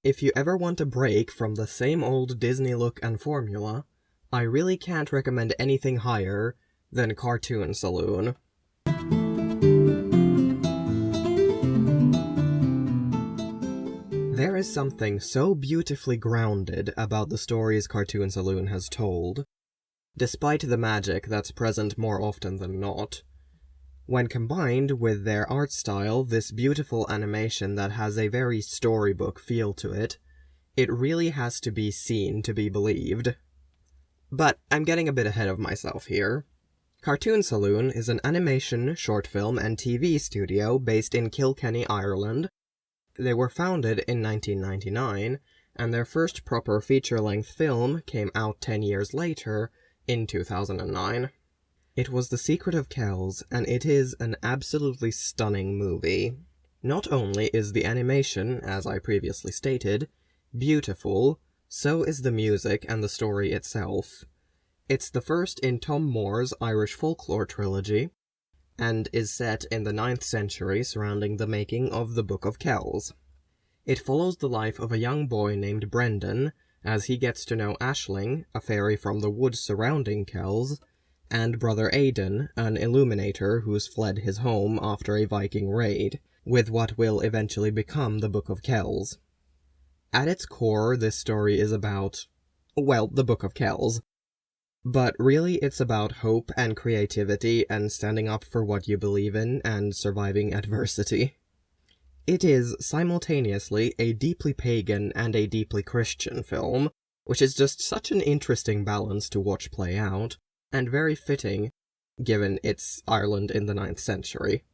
If you ever want a break from the same old Disney look and formula, I really can't recommend anything higher than Cartoon Saloon. There is something so beautifully grounded about the stories Cartoon Saloon has told, despite the magic that's present more often than not. When combined with their art style, this beautiful animation that has a very storybook feel to it, it really has to be seen to be believed. But I'm getting a bit ahead of myself here. Cartoon Saloon is an animation, short film, and TV studio based in Kilkenny, Ireland. They were founded in 1999, and their first proper feature-length film came out 10 years later, in 2009. It was The Secret of Kells, and it is an absolutely stunning movie. Not only is the animation, as I previously stated, beautiful, so is the music and the story itself. It's the first in Tom Moore's Irish folklore trilogy, and is set in the 9th century surrounding the making of the Book of Kells. It follows the life of a young boy named Brendan, as he gets to know Aisling, a fairy from the woods surrounding Kells, and brother Aidan, an illuminator who's fled his home after a Viking raid, with what will eventually become the Book of Kells. At its core, this story is about, well, the Book of Kells. But really it's about hope and creativity and standing up for what you believe in and surviving adversity. It is simultaneously a deeply pagan and a deeply Christian film, which is just such an interesting balance to watch play out, and very fitting, given it's Ireland in the 9th century.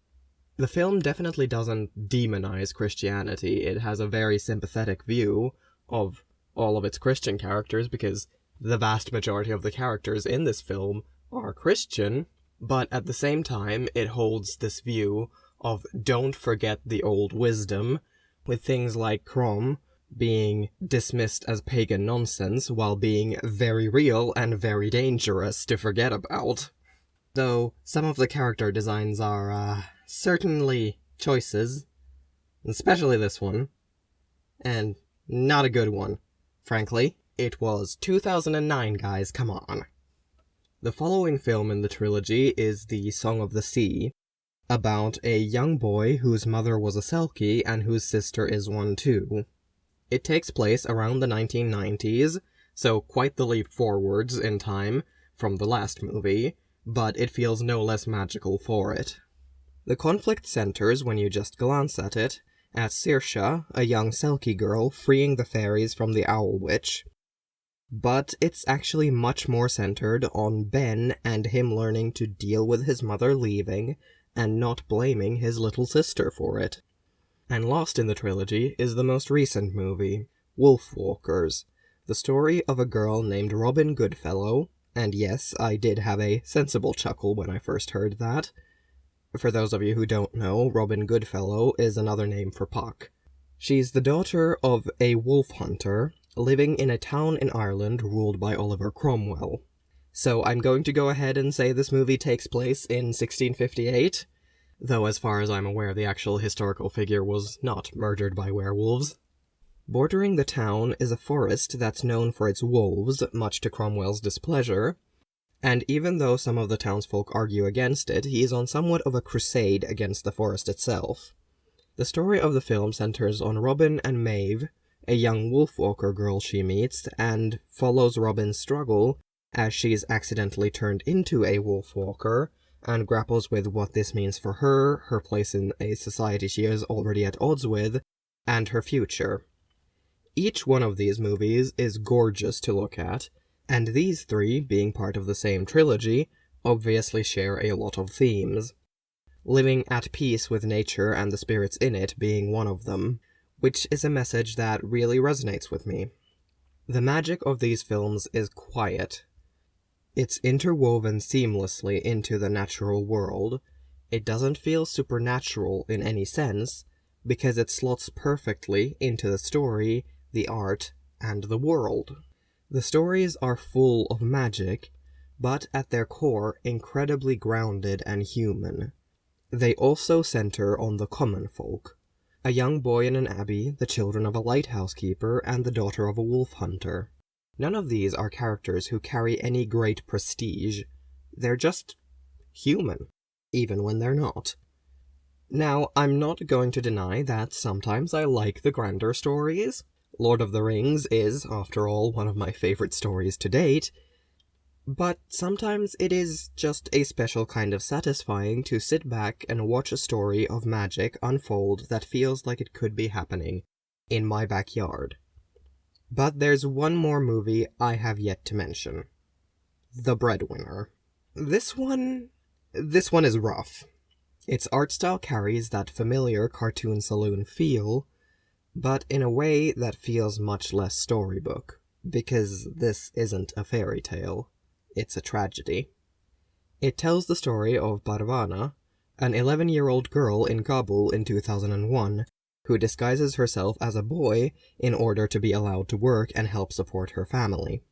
The film definitely doesn't demonize Christianity. It has a very sympathetic view of all of its Christian characters, because the vast majority of the characters in this film are Christian, but at the same time it holds this view of don't forget the old wisdom, with things like Crom being dismissed as pagan nonsense while being very real and very dangerous to forget about. Though some of the character designs are certainly choices, especially this one, and not a good one, frankly. It was 2009, guys, come on. The following film in the trilogy is The Song of the Sea, about a young boy whose mother was a Selkie and whose sister is one too. It takes place around the 1990s, so quite the leap forwards in time from the last movie, but it feels no less magical for it. The conflict centers, when you just glance at it, at Saoirse, a young Selkie girl freeing the fairies from the Owl Witch. But it's actually much more centered on Ben and him learning to deal with his mother leaving and not blaming his little sister for it. And lost in the trilogy is the most recent movie, Wolfwalkers, the story of a girl named Robin Goodfellow, and yes, I did have a sensible chuckle when I first heard that. For those of you who don't know, Robin Goodfellow is another name for Puck. She's the daughter of a wolf hunter, living in a town in Ireland ruled by Oliver Cromwell. So I'm going to go ahead and say this movie takes place in 1658, though as far as I'm aware the actual historical figure was not murdered by werewolves. Bordering the town is a forest that's known for its wolves, much to Cromwell's displeasure, and even though some of the townsfolk argue against it, he is on somewhat of a crusade against the forest itself. The story of the film centers on Robin and Maeve, a young Wolfwalker girl she meets, and follows Robin's struggle as she's accidentally turned into a Wolfwalker, and grapples with what this means for her, her place in a society she is already at odds with, and her future. Each one of these movies is gorgeous to look at, and these three, being part of the same trilogy, obviously share a lot of themes. Living at peace with nature and the spirits in it being one of them, which is a message that really resonates with me. The magic of these films is quiet. It's interwoven seamlessly into the natural world. It doesn't feel supernatural in any sense, because it slots perfectly into the story, the art, and the world. The stories are full of magic, but at their core incredibly grounded and human. They also center on the common folk, A young boy in an abbey, the children of a lighthouse keeper, and the daughter of a wolf hunter. None of these are characters who carry any great prestige. They're just human, even when they're not. Now, I'm not going to deny that sometimes I like the grander stories. Lord of the Rings is, after all, one of my favorite stories to date, but sometimes it is just a special kind of satisfying to sit back and watch a story of magic unfold that feels like it could be happening in my backyard. But there's one more movie I have yet to mention. The Breadwinner. This one is rough. Its art style carries that familiar cartoon Saloon feel, but in a way that feels much less storybook, because this isn't a fairy tale. It's a tragedy. It tells the story of Parvana, an 11-year-old girl in Kabul in 2001, who disguises herself as a boy in order to be allowed to work and help support her family.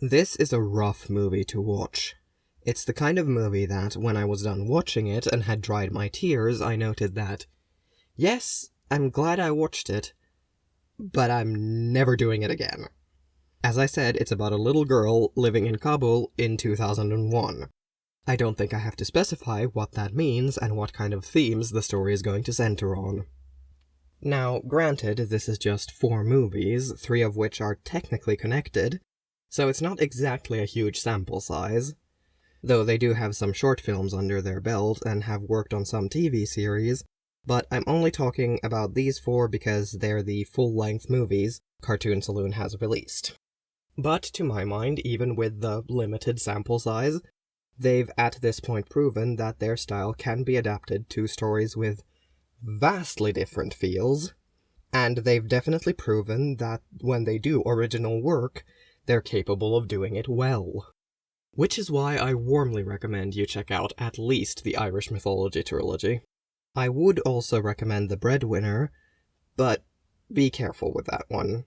This is a rough movie to watch. It's the kind of movie that, when I was done watching it and had dried my tears, I noted that, yes, I'm glad I watched it, but I'm never doing it again. As I said, it's about a little girl living in Kabul in 2001. I don't think I have to specify what that means and what kind of themes the story is going to center on. Now, granted, this is just 4 movies, 3 of which are technically connected, so it's not exactly a huge sample size, though they do have some short films under their belt and have worked on some TV series, but I'm only talking about these 4 because they're the full-length movies Cartoon Saloon has released. But to my mind, even with the limited sample size, they've at this point proven that their style can be adapted to stories with vastly different feels, and they've definitely proven that when they do original work, they're capable of doing it well. Which is why I warmly recommend you check out at least the Irish Mythology trilogy. I would also recommend The Breadwinner, but be careful with that one.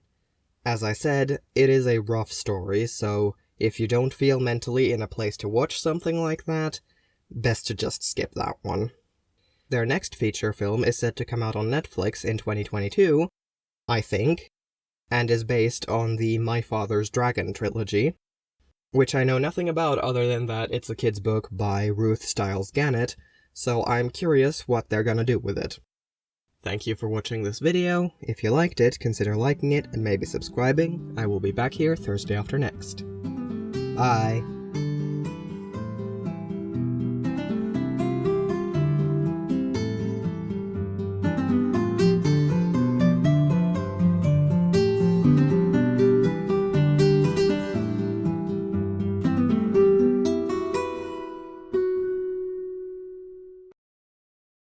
As I said, it is a rough story, so if you don't feel mentally in a place to watch something like that, best to just skip that one. Their next feature film is set to come out on Netflix in 2022, I think, and is based on the My Father's Dragon trilogy, which I know nothing about other than that it's a kid's book by Ruth Stiles Gannett, so I'm curious what they're gonna do with it. Thank you for watching this video. If you liked it, consider liking it and maybe subscribing. I will be back here Thursday after next. Bye!